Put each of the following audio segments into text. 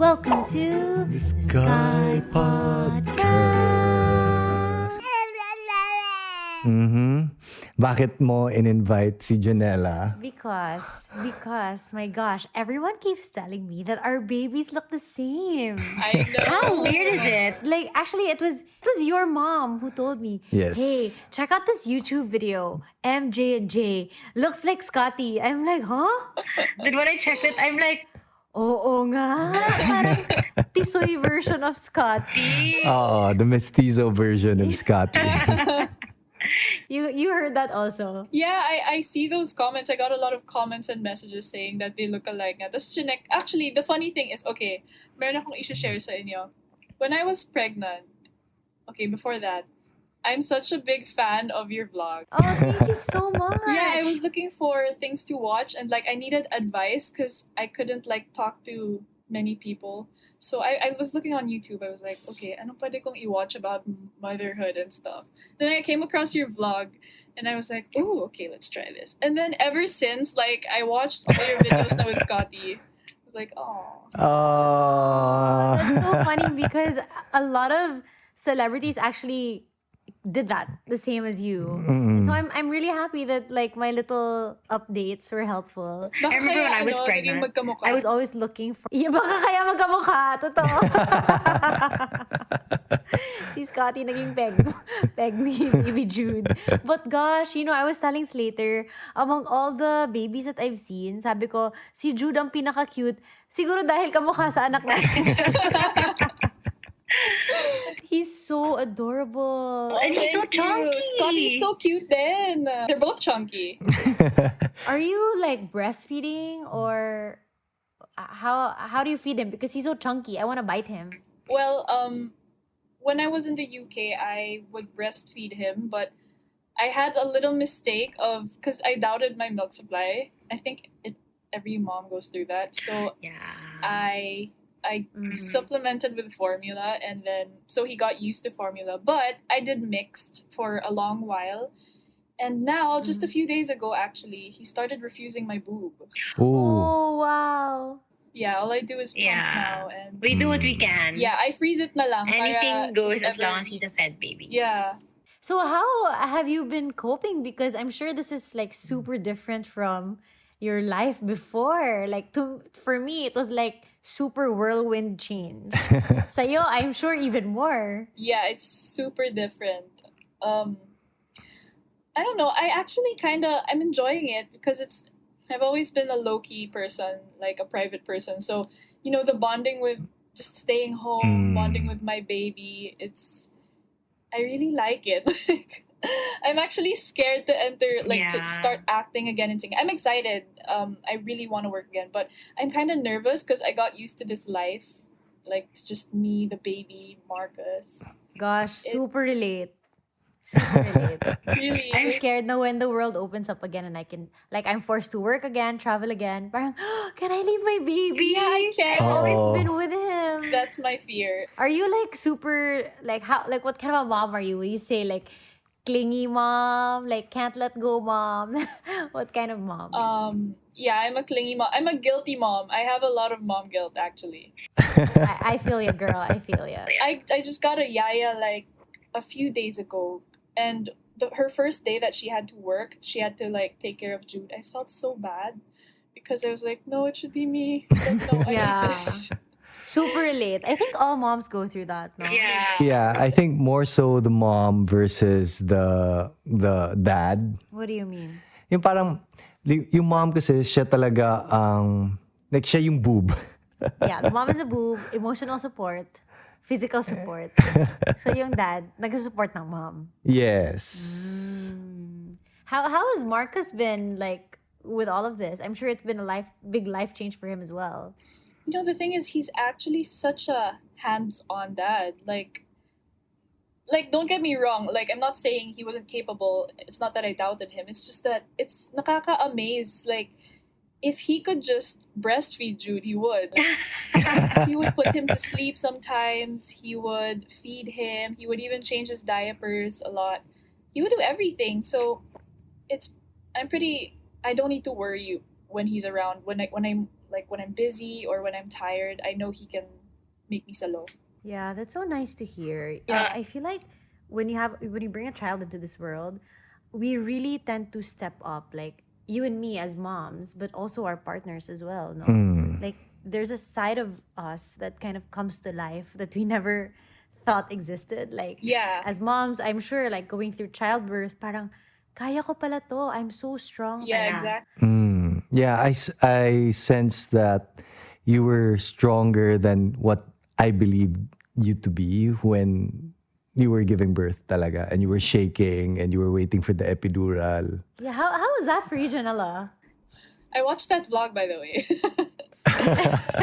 Welcome to the Sky Podcast. Bakit mo in-invite si Janella? Because, my gosh, everyone keeps telling me that our babies look the same. I know. How weird is it? Like, actually, it was your mom who told me, Yes. hey, check out this YouTube video, MJ and J. Looks like Scotty. I'm like, huh? Then when I checked it, I'm like, oo nga. Parang tisoy version of Scotty. Oh, the mestizo version of Scotty. You heard that also? Yeah, I see those comments. I got a lot of comments and messages saying that they look alike nga. Tas actually, the funny thing is, okay, meron akong i-share sa inyo. When I was pregnant, okay, before that, I'm such a big fan of your vlog. Oh, thank you so much. Yeah, I was looking for things to watch and like I needed advice because I couldn't like talk to many people. So I was looking on YouTube. I was like, okay, ano pwede kong i-watch about motherhood and stuff. Then I came across your vlog and I was like, oh, okay, let's try this. And then ever since, like, I watched all your videos now with Scotty. I was like, oh. That's so funny because a lot of celebrities actually did that the same as you. And so I'm really happy that like my little updates were helpful. Baka I remember when I was naging pregnant, magkamukha. I was always looking for... Yeah, baka kaya magkamukha. Totoo. Si Scotty naging peg ni baby Jude. But gosh, I was telling Slater, among all the babies that I've seen, sabi ko, si Jude ang pinaka-cute. Siguro dahil kamukha sa anak natin. He's so adorable. Oh, And he's so thank you. chunky. Scotty's so cute then. They're both chunky. Are you like breastfeeding or how do you feed him? Because he's so chunky. I want to bite him. Well, when I was in the UK, I would breastfeed him, but I had a little mistake because I doubted my milk supply. I think every mom goes through that. So Yeah. I supplemented with formula, and then so he got used to formula. But I did mixed for a long while, and now just a few days ago, actually, he started refusing my boob. Ooh. Oh, wow. Yeah, all I do is pump now, and We do what we can. yeah, I freeze it na lang. Anything para goes as whatever- long as he's a fed baby. Yeah. So how have you been coping? Because I'm sure this is like super different from your life before. Like for me, it was like super whirlwind change. Sa'yo, I'm sure even more. Yeah, it's super different. I don't know. I actually I'm enjoying it because I've always been a low-key person, like a private person. So, the bonding with just staying home, bonding with my baby, I really like it. I'm actually scared to enter, to start acting again and singing. I'm excited. I really want to work again, but I'm kind of nervous because I got used to this life. Like, it's just me, the baby, Marcus. Gosh, super relate. Super relate. Really? I'm scared now when the world opens up again and I'm forced to work again, travel again. Parang, can I leave my baby? Yeah, I can. I've always Oh. been with him. That's my fear. Are you like super, what kind of a mom are you? Will you say like clingy mom, like can't let go mom? What kind of mom? Yeah, I'm a clingy mom. I'm a guilty mom. I have a lot of mom guilt, actually. I feel you, girl. I feel you. I just got a yaya like a few days ago, and her first day that she had to work, she had to like take care of Jude. I felt so bad because I was like, no, it should be me. Like, no, I Yeah. need this. Super relate. I think all moms go through that, no? Yeah. Yeah, I think more so the mom versus the dad. What do you mean? Yung parang, yung mom kasi siya talaga like siya yung boob. Yeah, the mom is a boob, emotional support, physical support. So yung dad, nag-support ng mom. Yes. How has Marcus been like with all of this? I'm sure it's been a big life change for him as well. The thing is, he's actually such a hands-on dad. Like, don't get me wrong. Like, I'm not saying he wasn't capable. It's not that I doubted him. It's just that it's nakaka-amaze. Like, if he could just breastfeed Jude, he would. He would put him to sleep sometimes. He would feed him. He would even change his diapers a lot. He would do everything. So, I don't need to worry when he's around. When I'm Like when I'm busy or when I'm tired, I know he can make me salo. Yeah, that's so nice to hear. Yeah. I feel like when you bring a child into this world, we really tend to step up, like you and me as moms, but also our partners as well, no? Like there's a side of us that kind of comes to life that we never thought existed. Like Yeah. as moms, I'm sure like going through childbirth, parang kaya ko pala to. I'm so strong Yeah, pala. exactly. Yeah, I sense that you were stronger than what I believed you to be when you were giving birth talaga, and you were shaking and you were waiting for the epidural. Yeah, how was that for you, Janella? I watched that vlog, by the way.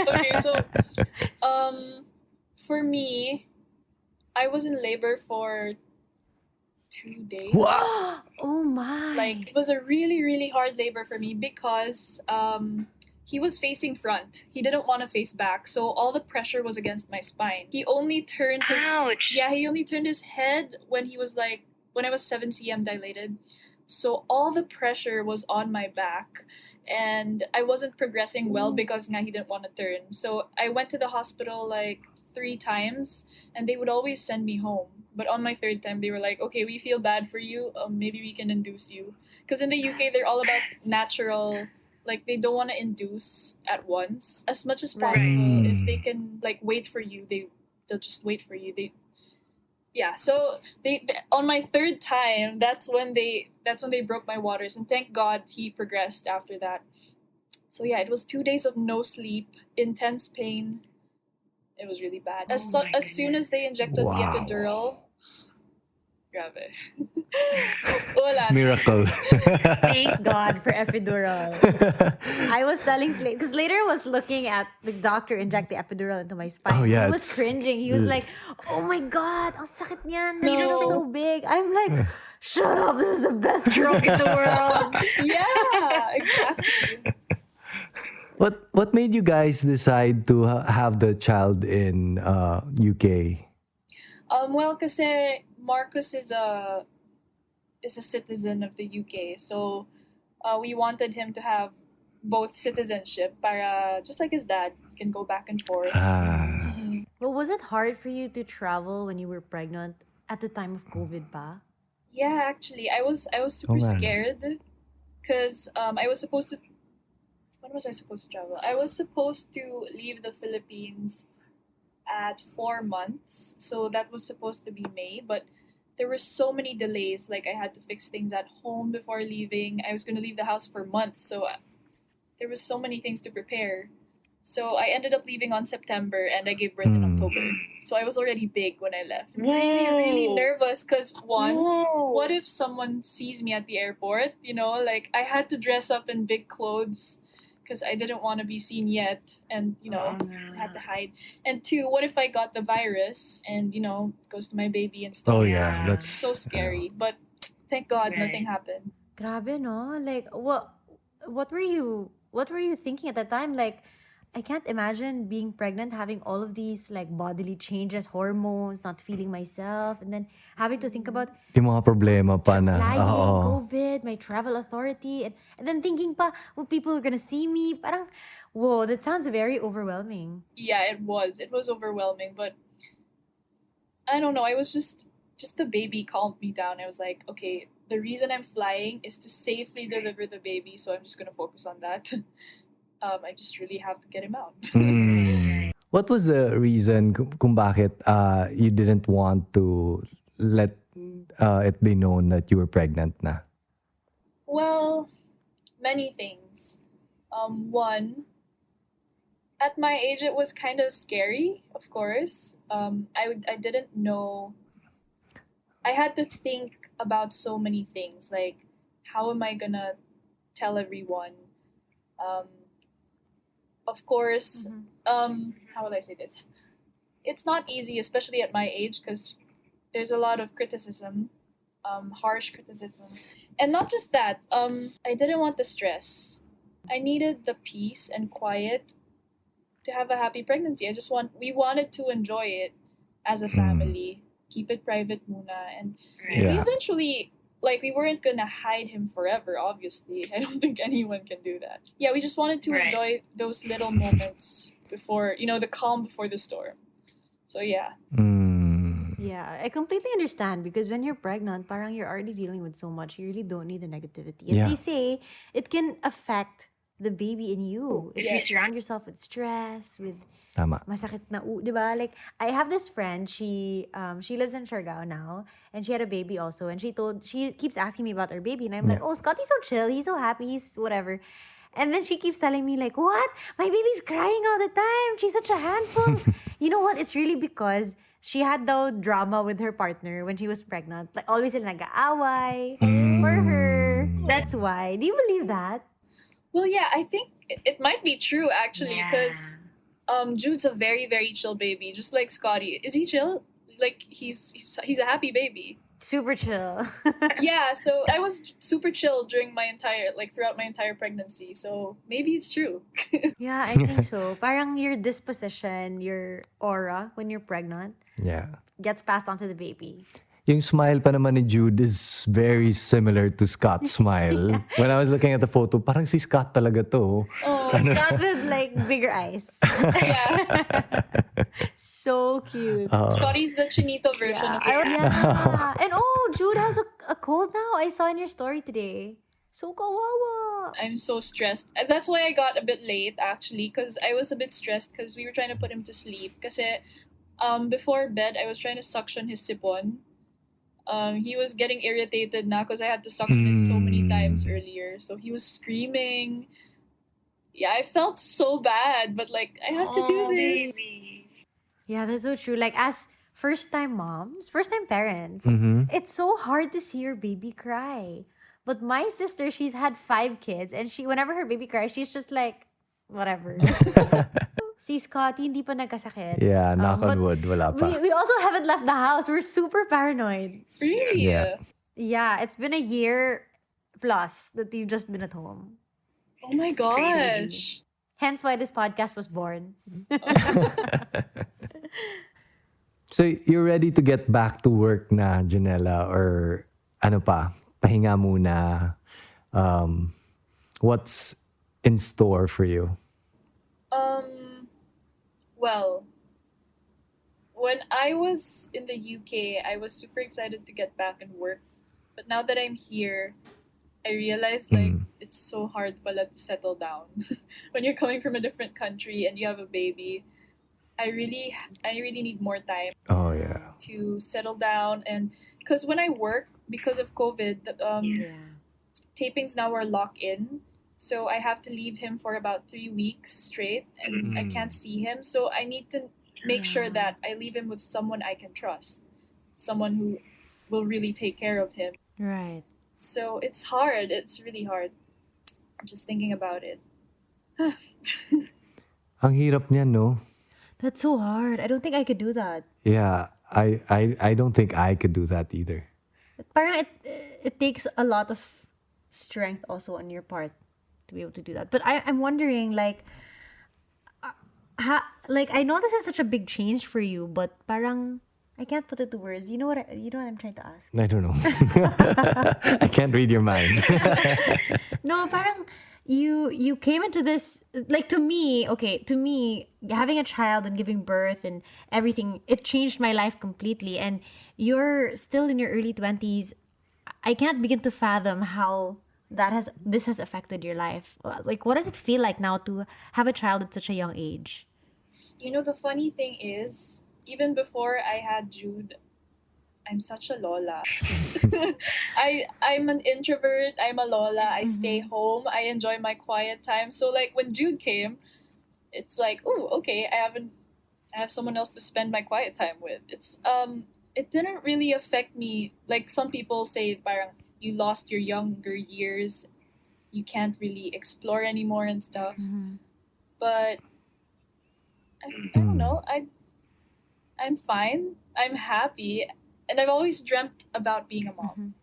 Okay, so for me, I was in labor for 2 days. Wow. Oh my. Like it was a really, really hard labor for me because he was facing front. He didn't want to face back, so all the pressure was against my spine. He only turned his Ouch. he only turned his head when I was 7 cm dilated. So all the pressure was on my back, and I wasn't progressing well because nga he didn't want to turn. So I went to the hospital like 3 times, and they would always send me home. But on my third time, they were like, "Okay, we feel bad for you. Maybe we can induce you." Because in the UK, they're all about natural. Like they don't want to induce at once as much as Right. possible. If they Mm. can like wait for you, they'll just wait for you. So they on my third time, that's when they broke my waters, and thank God he progressed after that. So yeah, it was 2 days of no sleep, intense pain. It was really bad. As Oh my as soon as they injected the Wow. epidural, grabe. Wala na. Miracle. Thank God for epidural. I was telling Slade, because Slater was looking at the doctor inject the epidural into my spine. Oh, yeah, He was it's- cringing. He was Ugh. like, "Oh my God, ang sakit niyan. No. It's so big." I'm like, "Shut up. This is the best stroke in the world." Yeah, exactly. What made you guys decide to have the child in UK? Well, kasi Marcus is a citizen of the UK, so we wanted him to have both citizenship, para just like his dad, he can go back and forth. Ah. Well, was it hard for you to travel when you were pregnant at the time of COVID pa? Yeah, actually, I was super Oh, man. scared because I was supposed to. When was I supposed to travel? I was supposed to leave the Philippines at 4 months, so that was supposed to be May, but there were so many delays. Like I had to fix things at home before leaving. I was going to leave the house for months, so there was so many things to prepare. So I ended up leaving on September, and I gave birth in October. So I was already big when I left. Really, really Whoa. nervous because one, Whoa. what if someone sees me at the airport? You know, like I had to dress up in big clothes because I didn't want to be seen yet, and I had to hide. And two, what if I got the virus and goes to my baby and stuff? Oh Yeah. yeah, that's So scary. But thank God Right. nothing happened. Grabe, no? Like, what were you thinking at that time? Like, I can't imagine being pregnant, having all of these like bodily changes, hormones, not feeling myself, and then having to think about yung mga problema pa na. flying, Oo. COVID, my travel authority, and then thinking pa, well, people are gonna see me. Parang, whoa, that sounds very overwhelming. Yeah, it was. It was overwhelming, but I don't know. I was just the baby calmed me down. I was like, okay, the reason I'm flying is to safely deliver the baby, so I'm just gonna focus on that. I just really have to get him out. Mm. What was the reason kung bakit you didn't want to let it be known that you were pregnant na? Well, many things. One, at my age, it was kind of scary, of course. I didn't know. I had to think about so many things, like how am I gonna tell everyone? Of course, how will I say this? It's not easy, especially at my age, because there's a lot of criticism, harsh criticism, and not just that. I didn't want the stress. I needed the peace and quiet to have a happy pregnancy. We wanted to enjoy it as a family, keep it private muna, and we Yeah. eventually like we weren't gonna hide him forever, obviously. I don't think anyone can do that. Yeah, we just wanted to Right. enjoy those little moments before, the calm before the storm. So yeah. Yeah, I completely understand because when you're pregnant, parang you're already dealing with so much. You really don't need the negativity. And Yeah. they say it can affect the baby in you if you Yes. surround yourself with stress, with Tama. masakit na di ba? Like I have this friend, she lives in Siargao now, and she had a baby also, and she keeps asking me about her baby, and I'm like, Yeah. oh, Scotty's so chill, he's so happy, he's whatever. And then she keeps telling me like, what? My baby's crying all the time. She's such a handful. You know what? It's really because she had the drama with her partner when she was pregnant. Like always sila nag-aaway for her. That's why. Do you believe that? Well, yeah, I think it might be true actually, because Jude's a very, very chill baby, just like Scotty. Is he chill? Like he's a happy baby. Super chill. Yeah, so I was super chill throughout my entire pregnancy. So maybe it's true. Yeah, I think so. Parang your disposition, your aura when you're pregnant Yeah. gets passed on to the baby. Yung smile pa naman ni Jude is very similar to Scott's smile. When I was looking at the photo, parang si Scott talaga to. Oh, Scott with like bigger eyes. yeah. So cute. Scotty's the chinito version of it. Yeah. And Jude has a cold now. I saw in your story today. So kawawa. I'm so stressed. And that's why I got a bit late actually, because I was a bit stressed because we were trying to put him to sleep. Kasi before bed, I was trying to suction his sipon. He was getting irritated now because I had to suction it so many times earlier. So he was screaming. Yeah, I felt so bad, but like I had to do this. Baby. Yeah, that's so true. Like as first-time moms, first-time parents, it's so hard to see your baby cry. But my sister, she's had 5 kids, and whenever her baby cries, she's just like, whatever. Si Scotty, hindi pa nagkasakit. Yeah, knock but on wood, wala pa. We also haven't left the house. We're super paranoid. Really? Yeah. Yeah, it's been a year plus that you've just been at home. Oh my gosh. Hence why this podcast was born. So you're ready to get back to work na, Janela, or ano pa, pahinga muna. What's in store for you? Well, when I was in the UK, I was super excited to get back and work. But now that I'm here, I realized like it's so hard pala to settle down. When you're coming from a different country and you have a baby, I really need more time Oh, yeah. to settle down. And because when I work, because of COVID, tapings now are locked in. So I have to leave him for about 3 weeks straight, and I can't see him. So I need to make sure that I leave him with someone I can trust, someone who will really take care of him. Right. So it's hard. It's really hard. Just thinking about it. Ang hirap niyan, no? That's so hard. I don't think I could do that. Yeah, I don't think I could do that either. Parang it takes a lot of strength also on your part to be able to do that. But I'm wondering, like, I know this is such a big change for you, but parang I can't put it to words. You know what I'm trying to ask? I don't know. I can't read your mind. No, parang you came into this, like, to me, having a child and giving birth and everything, it changed my life completely. And you're still in your early 20s. I can't begin to fathom how this has affected your life. Like, what does it feel like now to have a child at such a young age? You know, the funny thing is, even before I had Jude, I'm such a lola. I'm an introvert. I'm a lola. I stay home. I enjoy my quiet time. So like when Jude came, it's like, oh, okay, I have someone else to spend my quiet time with. It didn't really affect me. Like some people say, parang you lost your younger years, you can't really explore anymore and stuff. But I don't know. I'm fine. I'm happy. And I've always dreamt about being a mom.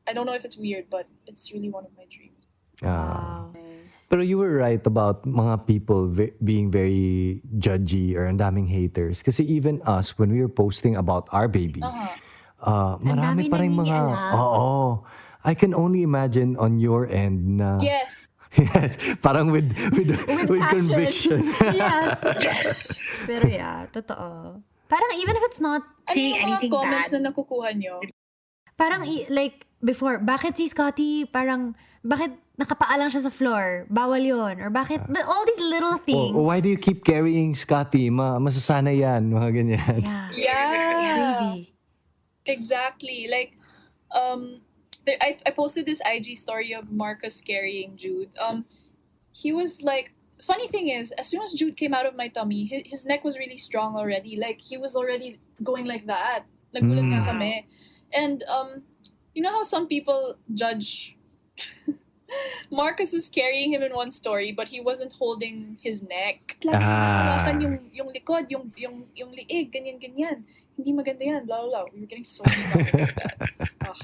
I don't know if it's weird, but it's really one of my dreams. Wow. Pero you were right about mga people being very judgy or ang daming haters. Kasi even us, when we were posting about our baby, marami dami pa rin mga, nangingialam. oo, I can only imagine on your end na Yes. yes, parang with Passion. conviction. Yes. Yes. Pero yeah, totoo. Parang even if it's not, Ano Saying yung mga anything comments bad. na nakukuha nyo? parang like before, bakit si Scotty parang, bakit nakapaalang siya sa floor? Bawal yon. Or bakit, but all these little things. Why do you keep carrying Scotty? Masasanay yan, mga ganyan. Yeah. Yeah. Crazy. Exactly. Like, I posted this IG story of Marcus carrying Jude. He was like, funny thing is, as soon as Jude came out of my tummy, his neck was really strong already. Like, he was already going like that. Nagulat nga kami. And, you know how some people judge? Marcus was carrying him in one story, but he wasn't holding his neck. Like, hawakan yung likod, yung liig, ganyan. Hindi maganda yan, blah, blah, blah. We were getting so many comments like that. Ugh.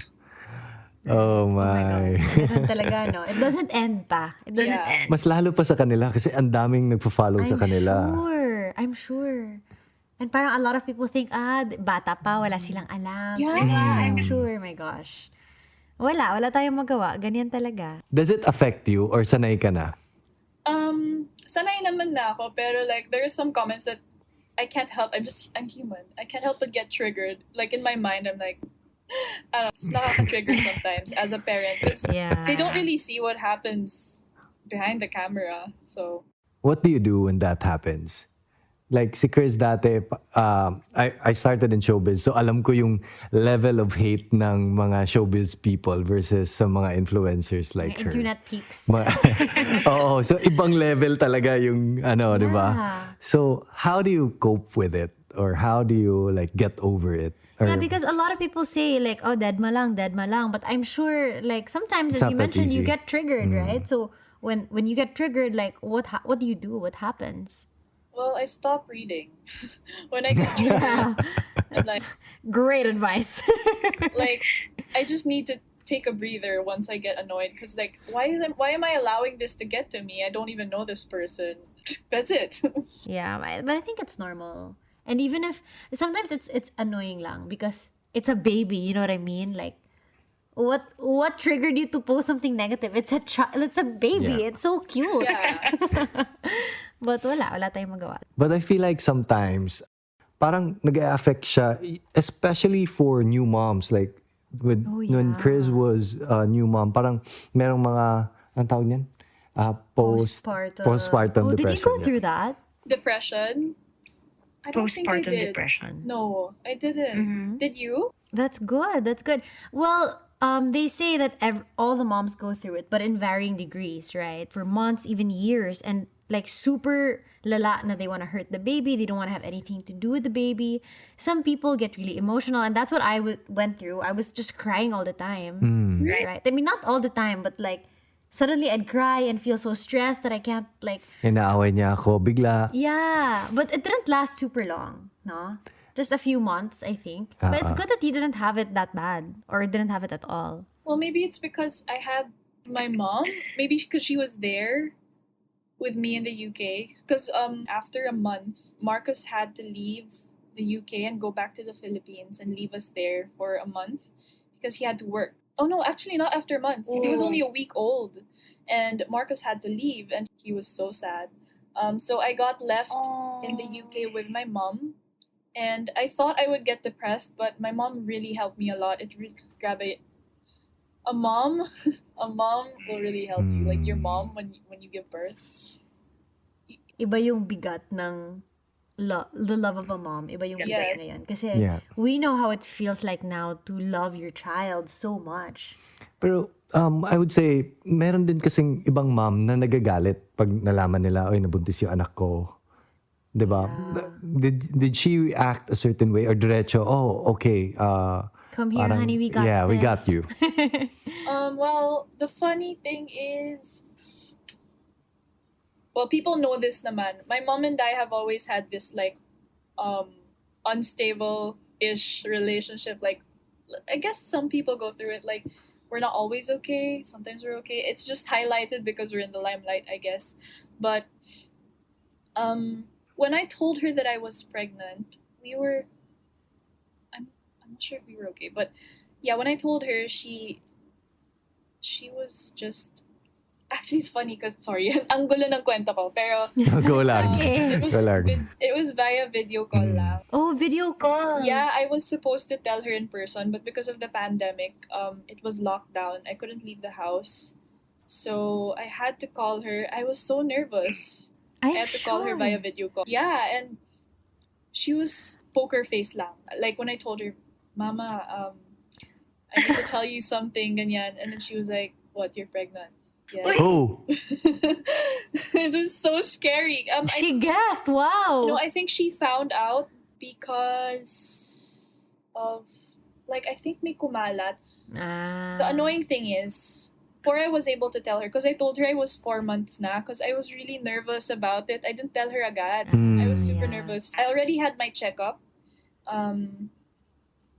Oh Oh my my. God. Ganun talaga, no? It doesn't end pa. It doesn't Yeah. end. Mas lalo pa sa kanila kasi ang daming nagpo-follow sa kanila. I'm sure. And parang a lot of people think, bata pa, wala silang alam. Yeah. Diba? I'm sure, my gosh. Wala tayong magawa. Ganyan talaga. Does it affect you or sanay ka na? Sanay naman na ako, pero like, there are some comments that I can't help. I'm human. I can't help but get triggered. Like, in my mind, I'm like, I don't know, it's nakaka-trigger sometimes as a parent. 'Cause Yeah. they don't really see what happens behind the camera. So, What do you do when that happens? Like si Chris dati, I started in showbiz, so alam ko yung level of hate ng mga showbiz people versus sa mga influencers like Mga her. internet peeps. Oo, so ibang level talaga yung di ba? Yeah. So how do you cope with it? Or how do you like get over it? Or, Yeah, because a lot of people say like, oh, dead ma lang. But I'm sure like sometimes, It's as you not that mentioned, you easy. get triggered, right? So when you get triggered, like what do you do? What happens? well, I stop reading. When I get triggered, Yeah. I'm like, Great advice. like, I just need to take a breather once I get annoyed. Because, like, why am I allowing this to get to me? I don't even know this person. That's it. Yeah, but I think it's normal. And even if sometimes it's annoying lang because it's a baby, you know what I mean? Like what triggered you to post something negative? It's a child, it's a baby. Yeah. It's so cute. Yeah. But wala tayong magawa. But I feel like sometimes parang nag-affect siya, especially for new moms. Like when Chris was a new mom, parang merong mga, anong tawag niyan? Postpartum Oh, depression. did you go through that? Depression? I don't think I Postpartum did. depression. No, I didn't. Did you? That's good. Well, they say that all the moms go through it, but in varying degrees, right? For months, even years, and like super lala na they want to hurt the baby. They don't want to have anything to do with the baby. Some people get really emotional, and that's what I went through. I was just crying all the time, right? I mean, not all the time, but like suddenly I'd cry and feel so stressed that I can't like. Inaaway niya ako, bigla. Yeah, but it didn't last super long, no? Just a few months, I think. But it's good that you didn't have it that bad or didn't have it at all. Well, maybe it's because I had my mom. Maybe because she was there with me in the UK. Because after a month, Marcus had to leave the UK and go back to the Philippines and leave us there for a month because he had to work. Oh no, actually not after a month. He was only a week old, and Marcus had to leave, and he was so sad. So I got left in the UK with my mom. And I thought I would get depressed, but my mom really helped me a lot. It really a mom will really help you. Like your mom when you give birth. Iba yung bigat ng the love of a mom. Iba yung bigat Yes. na yan. Kasi Yeah. we know how it feels like now to love your child so much. Pero I would say, meron din kasing ibang mom na nagagalit pag nalaman nila, oy, nabuntis yung anak ko. Diba? Did she act a certain way or diretso, oh, okay. Come here, honey, we got yeah, we this. got you. Well, the funny thing is, well, people know this naman. My mom and I have always had this like unstable-ish relationship. Like, I guess some people go through it. Like, we're not always okay. Sometimes we're okay. It's just highlighted because we're in the limelight, I guess. But when I told her that I was pregnant, I'm not sure if we were okay, but yeah, when I told her, she she was just... Actually, it's funny because, sorry, ang gulo ng kwento ko. Pero, Go lang. Okay. Go lang. it was via video call lang. Oh, video call. Yeah, I was supposed to tell her in person, but because of the pandemic, it was locked down. I couldn't leave the house. So I had to call her. I was so nervous. I had to call her via video call. Yeah, and she was poker face lang. Like when I told her, Mama, I need to tell you something, ganyan. And then she was like, what, you're pregnant? Yeah. Oh, It was so scary. She guessed. Wow. No, I think she found out because of, like, I think may kumalat. The annoying thing is, before I was able to tell her, because I told her I was 4 months na, because I was really nervous about it. I didn't tell her agad. I was super nervous. I already had my checkup. When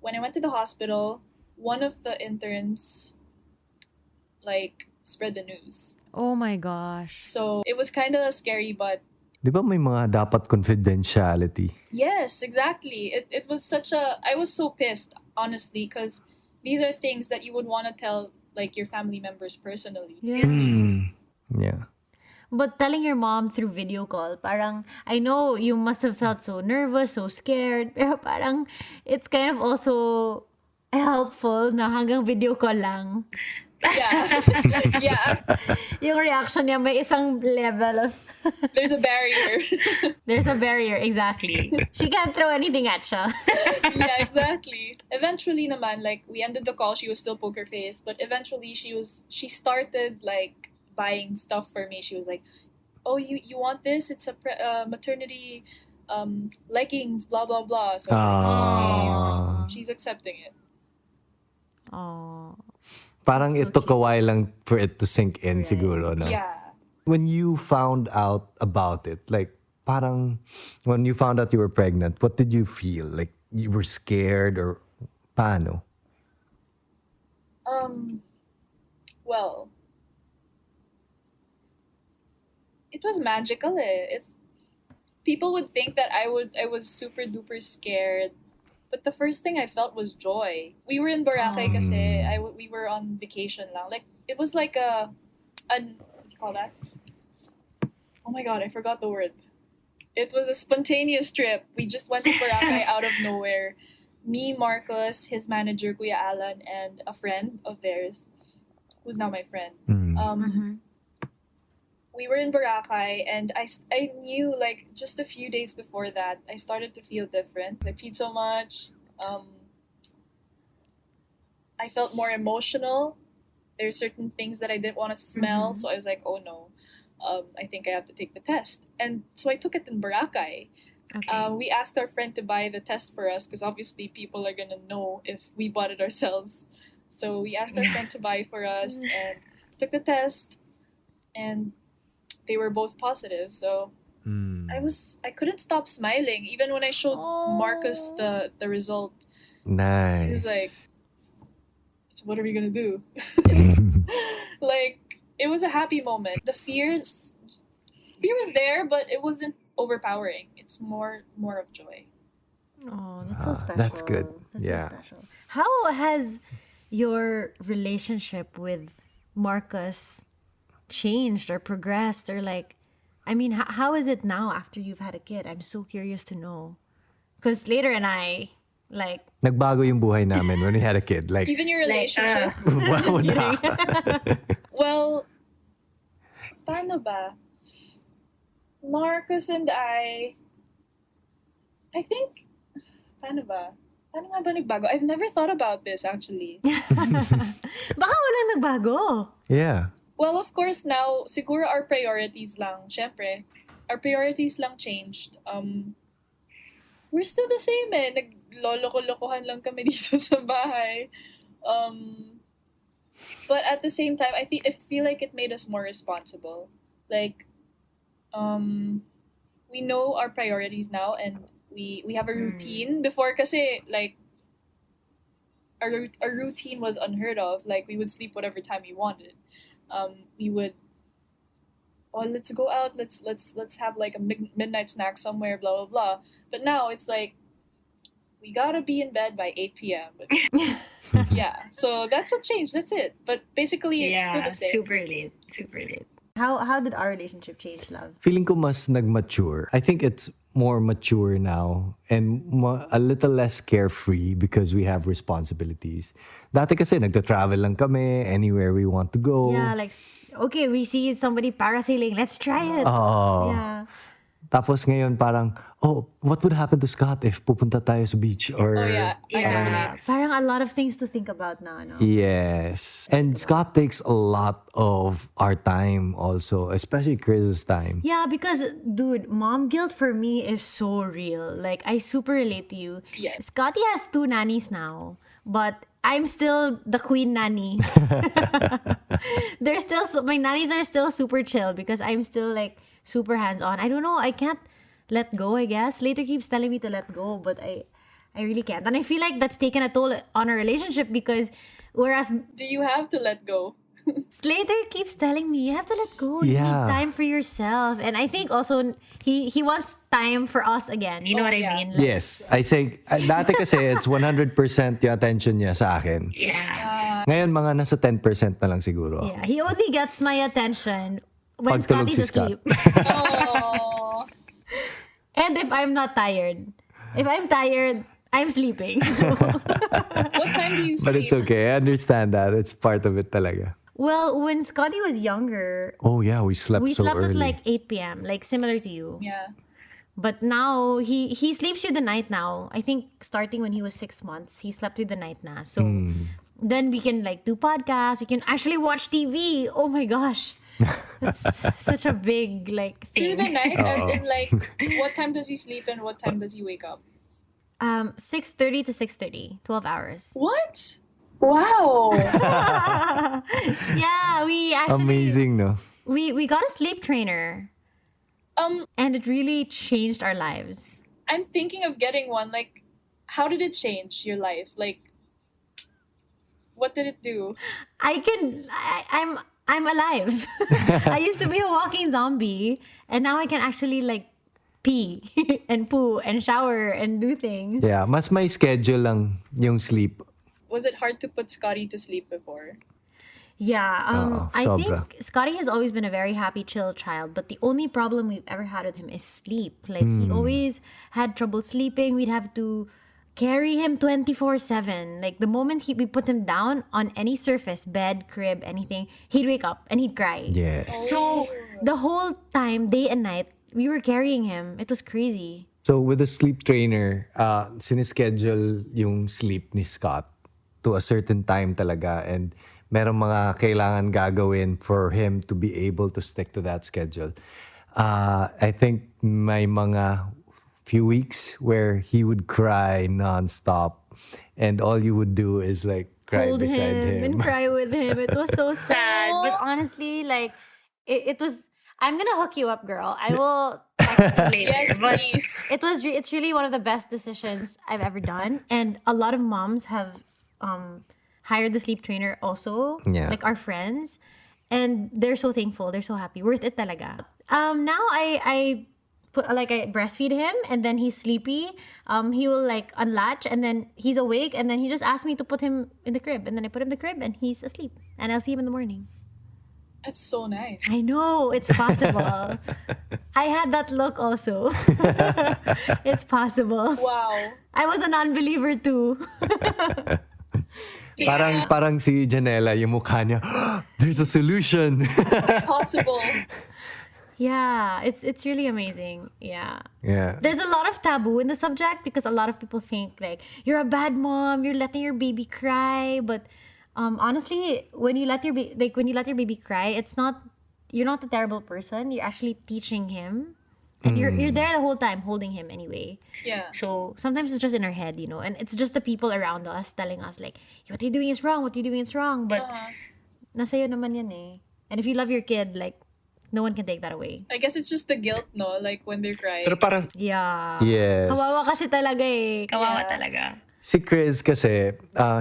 I went to the hospital, one of the interns, like, spread the news. Oh my gosh. So it was kind of scary, but di ba may mga dapat confidentiality? yes, exactly. It was such a... I was so pissed, honestly, because these are things that you would want to tell, like, your family members personally. Yeah. Yeah. But telling your mom through video call, parang, I know you must have felt so nervous, so scared, pero parang it's kind of also helpful na hanggang video call lang. Yeah. Yeah. Yung reaction niya may isang level of... There's a barrier. There's a barrier, exactly. She can't throw anything at siya. Yeah, exactly. Eventually naman, like, we ended the call, she was still poker face, but eventually she started, like, buying stuff for me. She was like, oh, you want this? It's a maternity leggings, blah, blah, blah. So I'm like, okay, she's accepting it. Oh. Parang So it took a cute. while lang for it to sink in Right. siguro, no? Yeah. When you found out about it, like, parang, when you found out you were pregnant, what did you feel? Like, you were scared or paano? Well, it was magical eh. People would think that I was super duper scared, but the first thing I felt was joy. We were in Boracay kasi we were on vacation lang. Like, it was like what do you call that? Oh my god, I forgot the word. It was a spontaneous trip. We just went to Boracay out of nowhere. Me, Marcus, his manager, Kuya Alan, and a friend of theirs, who's now my friend. We were in Boracay, and I knew, like, just a few days before that, I started to feel different. I peed so much. I felt more emotional. There's certain things that I didn't want to smell, so I was like, oh no, I think I have to take the test. And so I took it in Boracay. Okay. We asked our friend to buy the test for us because obviously people are gonna know if we bought it ourselves. So we asked our friend to buy for us and took the test, and they were both positive. So I couldn't stop smiling even when I showed Marcus the result. Nice. He was like, so what are we gonna do? Like, it was a happy moment. The fear was there, but it wasn't overpowering. It's more of joy. Oh, that's so special. That's good. That's Yeah. so special. How has your relationship with Marcus changed or progressed, or like, I mean, how is it now after you've had a kid? I'm so curious to know. Because later and I, like, Nagbago yung buhay namin when we had a kid. Like, Even your relationship. wow na. Well, paano ba? Marcus and I think, paano ba? Paano nga ba nagbago? I've never thought about this, actually. baka walang nagbago. Yeah. Well, of course, now, siguro our priorities lang. Syempre, our priorities lang changed. We're still the same eh. Nagloloko-lokohan lang kami dito sa bahay. But at the same time, I feel like it made us more responsible. Like, we know our priorities now, and we have a routine. Before kasi, like, our routine was unheard of. Like, we would sleep whatever time we wanted. We would, let's go out, let's have like a midnight snack somewhere, blah blah blah. But now it's like we gotta be in bed by 8 p.m. But, yeah, so that's what changed. That's it. But basically, it's still Yeah, the same. super late. Super late. How did our relationship change, love? Feeling ko mas nag-mature. I think it's more mature now and a little less carefree because we have responsibilities. Dati kasi nagta-travel lang kami anywhere we want to go. Yeah, like okay, we see somebody parasailing, let's try it. Oh. Yeah. Tapos ngayon parang, what would happen to Scott if pupunta tayo sa beach? Or Oh, yeah. I can relate. Parang a lot of things to think about now, no? Yes. And Scott takes a lot of our time also, especially Chris's time. Yeah, because dude, mom guilt for me is so real. Like I super relate to you. Yes. Scotty has 2 nannies now, but I'm still the queen nanny. They're still my nannies are still super chill because I'm still like super hands-on. I don't know, I can't let go, I guess. Later keeps telling me to let go, but I really can't. And I feel like that's taken a toll on our relationship because whereas Do you have to let go? Slater keeps telling me you have to let go. You Yeah. need time for yourself. And I think also he wants time for us again. You know what I yeah. mean? Like, Yes. I say, dati kasi it's 100% yung attention niya sa akin. Yeah. Ngayon mga nasa 10% na lang siguro. yeah, he only gets my attention when Pag tulog Scotty's si Scott. asleep. Oh, And if I'm not tired. If I'm tired, I'm sleeping. So, what time do you sleep? But it's okay. I understand that. It's part of it talaga. well, when Scotty was younger, Oh yeah, we slept we so slept early. at like 8 p.m., like similar to you. Yeah. But now he sleeps through the night now. I think starting when he was 6 months, he slept through the night now. So then we can like do podcasts. We can actually watch TV. Oh my gosh, that's such a big like Through the thing. night, as in like, what time does he sleep and what time does he wake up? 6:30 to 6:30, 12 hours. What? Wow. Yeah, we actually Amazing, no? we got a sleep trainer, um, and it really changed our lives. I'm thinking of getting one. Like, how did it change your life? Like, what did it do? I'm alive. I used to be a walking zombie, and now I can actually like pee and poo and shower and do things. Yeah, mas may schedule lang yung sleep. Was it hard to put Scotty to sleep before? Yeah, I sobra. think Scotty has always been a very happy, chill child, but the only problem we've ever had with him is sleep. Like, he always had trouble sleeping. We'd have to carry him 24/7. Like, the moment we put him down on any surface, bed, crib, anything, he'd wake up and he'd cry. Yes. So, the whole time, day and night, we were carrying him. It was crazy. So with the sleep trainer, sinischedule yung sleep ni Scott to a certain time talaga, and merong mga kailangan gagawin for him to be able to stick to that schedule. I think may mga few weeks where he would cry nonstop, and all you would do is like cry Hold beside him and cry with him. It was so sad. But honestly, like, it was... I'm gonna hook you up, girl. I will text you later. Yes, But please. it's really one of the best decisions I've ever done. And a lot of moms have hired the sleep trainer also. Yeah. Like our friends. And they're so thankful. They're so happy. Worth it talaga. Now I breastfeed him, and then he's sleepy. He will like unlatch, and then he's awake, and then he just asks me to put him in the crib, and then I put him in the crib, and he's asleep, and I'll see him in the morning. That's so nice. I know it's possible. I had that look also. It's possible. Wow. I was an unbeliever too. Parang si Janella, yung mukha niya, there's a solution. Possible. Yeah, it's really amazing. Yeah. Yeah. There's a lot of taboo in the subject because a lot of people think like you're a bad mom, you're letting your baby cry, but honestly, when you let your baby cry, you're not a terrible person. You're actually teaching him, and you're there the whole time holding him anyway. Yeah. So sometimes it's just in our head, and it's just the people around us telling us like, what you're doing is wrong, what you're doing is wrong. But nasa'yo naman yan eh. And if you love your kid, like, no one can take that away. I guess it's just the guilt, no? Like when they're crying. Pero para, Yeah. yes. Kawawa kasi talaga eh. Kawawa talaga. Si Chris kasi,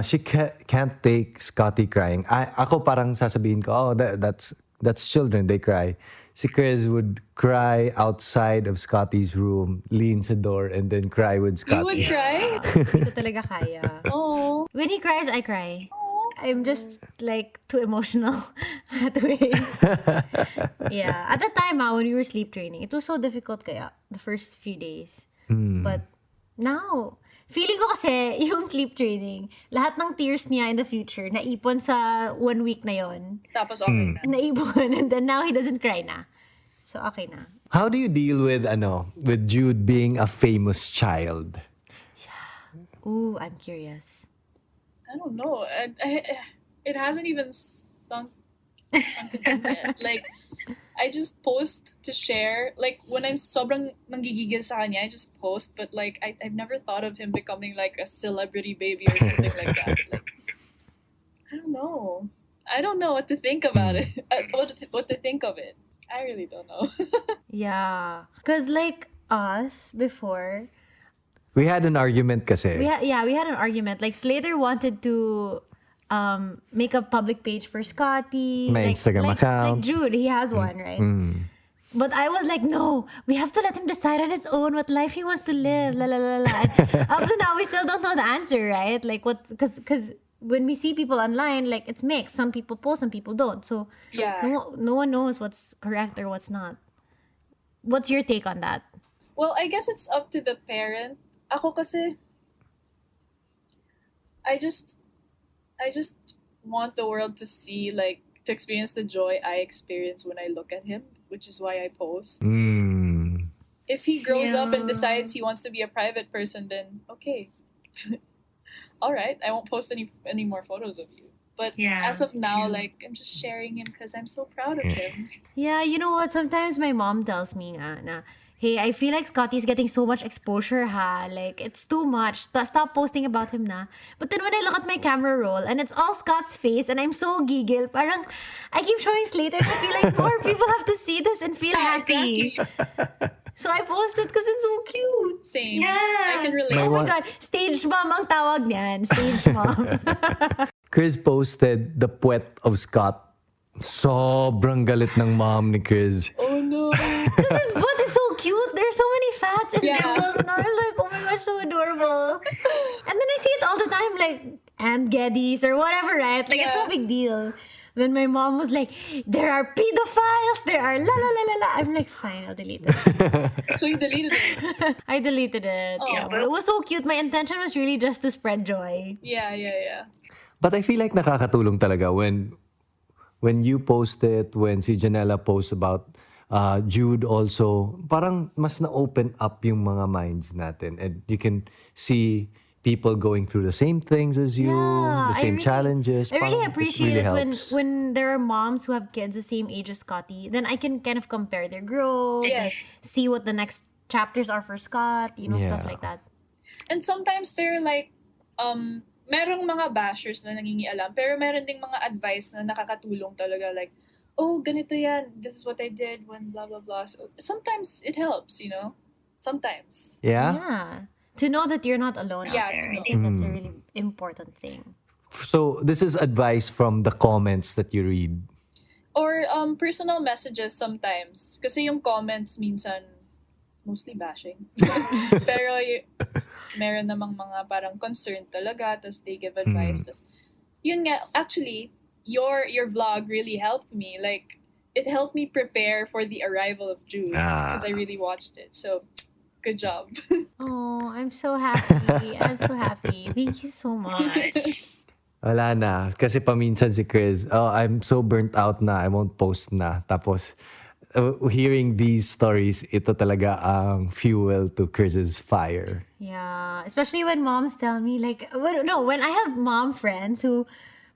she can't take Scotty crying. Ako parang sasabihin ko, that's children, they cry. si Chris would cry outside of Scotty's room, lean sa door, and then cry with You would Scotty. cry? Hindi ko talaga kaya. Oh. When he cries, I cry. I'm just like too emotional that way. Yeah. At the time, when we were sleep training, it was so difficult kaya the first few days. But now, feeling ko kasi yung sleep training, lahat ng tears niya in the future, naipon sa 1 week na yon. Tapos okay na. Naipon, and then now he doesn't cry na. So okay na. How do you deal with Jude being a famous child? Ooh, I'm curious. I don't know. It hasn't even sunk in yet. Like, I just post to share. Like, when I'm sobrang nanggigigil sa kanya, I just post. But, like, I've never thought of him becoming, like, a celebrity baby or something like that. Like, I don't know. I don't know what to think about it. What to think of it. I really don't know. Yeah. Because like us before, We had an argument kasi. we had an argument. Like Slater wanted to make a public page for Scotty. May Instagram account. Like Jude, he has one, right? But I was like, no, we have to let him decide on his own what life he wants to live. La la la la. And up to now, we still don't know the answer, right? Like what? Because when we see people online, like it's mixed. Some people post, some people don't. So Yeah. no one knows what's correct or what's not. What's your take on that? Well, I guess it's up to the parent. Ako kasi, I just want the world to see, like, to experience the joy I experience when I look at him, which is why I post. If he grows up and decides he wants to be a private person, then okay. All right, I won't post any more photos of you. But Yeah, as of now, true. like, I'm just sharing him because I'm so proud of him. Yeah, you know what? Sometimes my mom tells me nga na, hey, I feel like Scotty's getting so much exposure, ha? Like, it's too much. Stop posting about him na. But then when I look at my camera roll and it's all Scott's face and I'm so giggle, parang I keep showing Slater and I feel like more people have to see this and feel happy. Exactly. So I post it because it's so cute. Same. Yeah. I can relate. My Oh my one- God, stage mom ang tawag niyan. Stage mom. Chris posted the puwet of Scott. Sobrang galit ng mom ni Chris. Oh no. Because his butt is so cute. There's so many fats and Yeah. dimples, and I'm like, oh my gosh, so adorable. And then I see it all the time, like Aunt Geddes or whatever, right? Like it's no Yeah. big deal. Then my mom was like, there are pedophiles, there are la la la la la. I'm like, fine, I'll delete it. So you deleted it. I deleted it. Oh. Yeah, but it was so cute. My intention was really just to spread joy. Yeah. But I feel like nakakatulong talaga when you post it, when si Janella posts about Jude also, parang mas na-open up yung mga minds natin. And you can see people going through the same things as you, the same challenges. I really Parang it appreciate really it when helps. when there are moms who have kids the same age as Scotty. Then I can kind of compare their growth, and Yes. see what the next chapters are for Scott, stuff Yeah. like that. And sometimes they're like, merong mga bashers na nangingialam, pero meron ding mga advice na nakakatulong talaga. Like, oh, ganito yan. This is what I did when blah, blah, blah. So sometimes it helps, Sometimes. Yeah? Yeah. To know that you're not alone Yeah, out there. I no. think that's a really important thing. So this is advice from the comments that you read. Or personal messages sometimes. Kasi yung comments minsan, mostly bashing. Pero meron namang mga parang concern talaga, tas they give advice. Tas, yun nga, actually, your vlog really helped me. Like, it helped me prepare for the arrival of Jude. Because I really watched it. So, good job. Oh, I'm so happy. I'm so happy. Thank you so much. Wala na. Kasi paminsan si Chris, I'm so burnt out na, I won't post na. Tapos, hearing these stories, ito talaga ang fuel to Chris's fire. Yeah, especially when moms tell me like, when I have mom friends who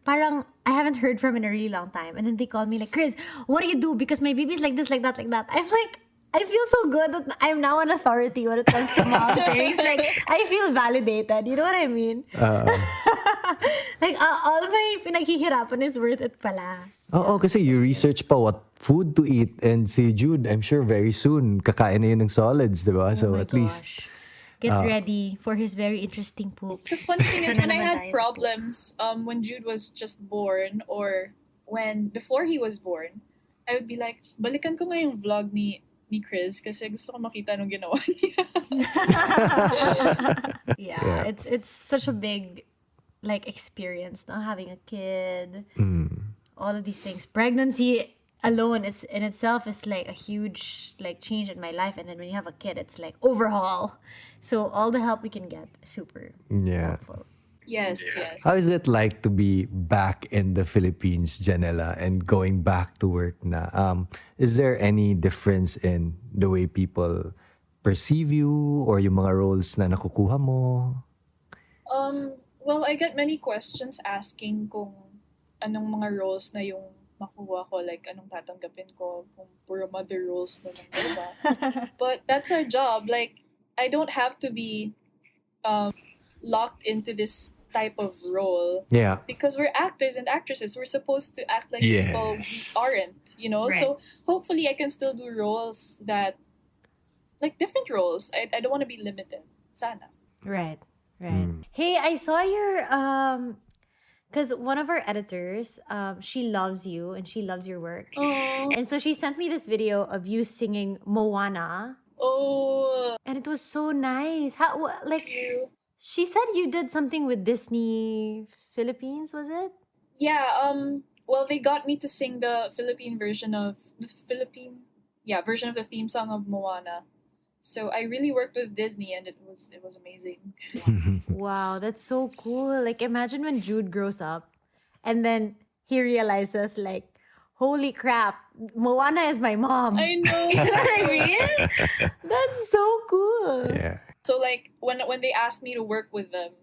parang I haven't heard from in a really long time, and then they call me like, Chris, what do you do? Because my baby's like this, like that, like that. I'm like, I feel so good that I'm now an authority when it comes to mom things. Like, I feel validated. You know what I mean? Like, all my pinaghihirapan is worth it pala. Oo, kasi you research pa what food to eat. And si Jude, I'm sure very soon, kakain na yun ng solids, di ba? So Oh my at least, gosh. Get ready for his very interesting poops. The funny thing is, when I Naman had tayo sa problems when Jude was just born, or before he was born, I would be like, balikan ko nga yung vlog ni Chris kasi gusto ko makita nung ginawa niya. Yeah, it's such a big like experience, not having a kid, all of these things. Pregnancy alone, it's in itself is like a huge like change in my life, and then when you have a kid, it's like overhaul. So all the help we can get, super Yeah. helpful. Yes. How is it like to be back in the Philippines, Janela, and going back to work na? Is there any difference in the way people perceive you or yung mga roles na nakukuha mo? Well, I get many questions asking kung anong mga roles na yung makuha ko, like anong tatanggapin ko, kung puro mother roles na lang ba. But that's our job. Like, I don't have to be locked into this type of role Yeah. because we're actors and actresses. We're supposed to act like people we aren't, you know? Right. So hopefully I can still do roles that, like different roles. I don't want to be limited. Sana. Right. Hey, I saw your because one of our editors, she loves you and she loves your work. Oh. And so she sent me this video of you singing Moana. Oh. And it was so nice. How like You. she said you did something with Disney Philippines, was it? Yeah, well they got me to sing the Philippine version of version of the theme song of Moana. So I really worked with Disney and it was amazing. Wow, that's so cool. Like imagine when Jude grows up and then he realizes like, holy crap, Moana is my mom. I know. You know what I mean? That's so cool. Yeah. So like when they asked me to work with them,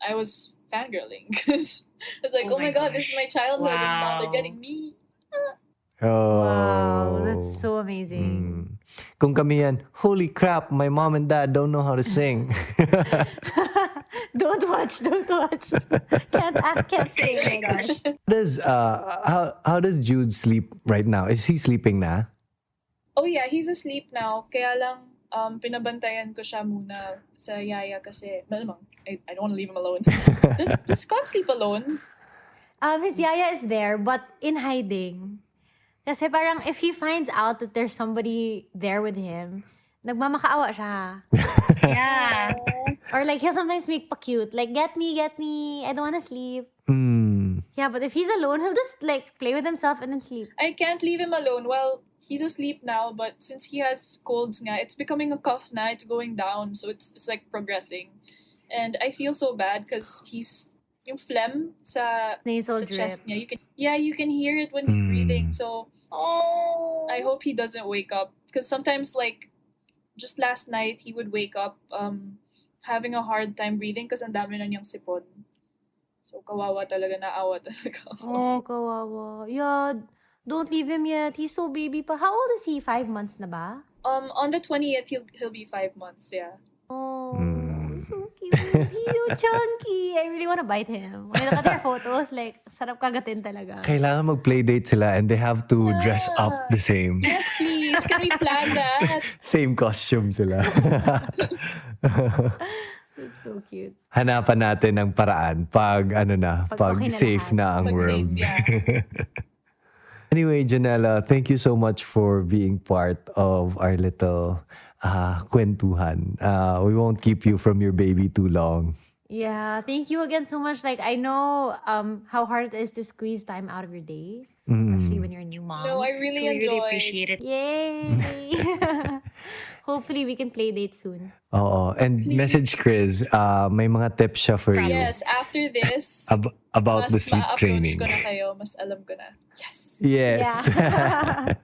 I was fangirling because I was like, Oh oh my my god, this is gosh. my childhood and now they're Wow. getting me. Oh. Wow, that's so amazing. Kung kami yan, holy crap, my mom and dad don't know how to sing. Don't watch. Can't act, can't sing. Oh my gosh. How does Jude sleep right now? Is he sleeping na? Oh yeah, he's asleep now. Kaya lang pinabantayan ko siya muna sa yaya kasi malamang I don't want to leave him alone. Does Scott sleep alone? His yaya is there, but in hiding. Kasi parang if he finds out that there's somebody there with him, nagmamakaawa siya. Yeah. Or like he'll sometimes make pa cute. Like, get me. I don't want to sleep. Yeah, but if he's alone, he'll just like play with himself and then sleep. I can't leave him alone. Well, he's asleep now, but since he has colds nga, it's becoming a cough na. It's going down, so it's like progressing. And I feel so bad because he's yung phlegm sa Nasal drip. chest niya. You can hear it when he's breathing. So I hope he doesn't wake up because sometimes like just last night he would wake up having a hard time breathing because ang dami na niyang sipon. So kawawa talaga, naawa talaga ako. Oh, kawawa. Yeah, don't leave him yet. He's so baby pa. How old is he? 5 months na ba? On the 20th he'll be 5 months, yeah. Oh, so cute. He's so chunky. I really want to bite him. When I look at their photos, like, sarap kagatin talaga. Kailangan mag-playdate sila and they have to dress up the same. Yes, please. Can we plan that? Same costume sila. It's so cute. Hanapan natin ng paraan pag Pag okay na safe lahat. na ang Pag world. safe, yeah. Anyway, Janela, thank you so much for being part of our little kwentuhan. We won't keep you from your baby too long. Yeah, thank you again so much. Like, I know how hard it is to squeeze time out of your day, especially when you're a new mom. No, I So really we really enjoy. appreciate it. Yay! Hopefully, we can play date soon. Oo. And message Chris, may mga tips siya for you. Yes, after this, About mas the sleep ma-approach training. ko na kayo, mas alam ko na. Yes. Yes. Yeah.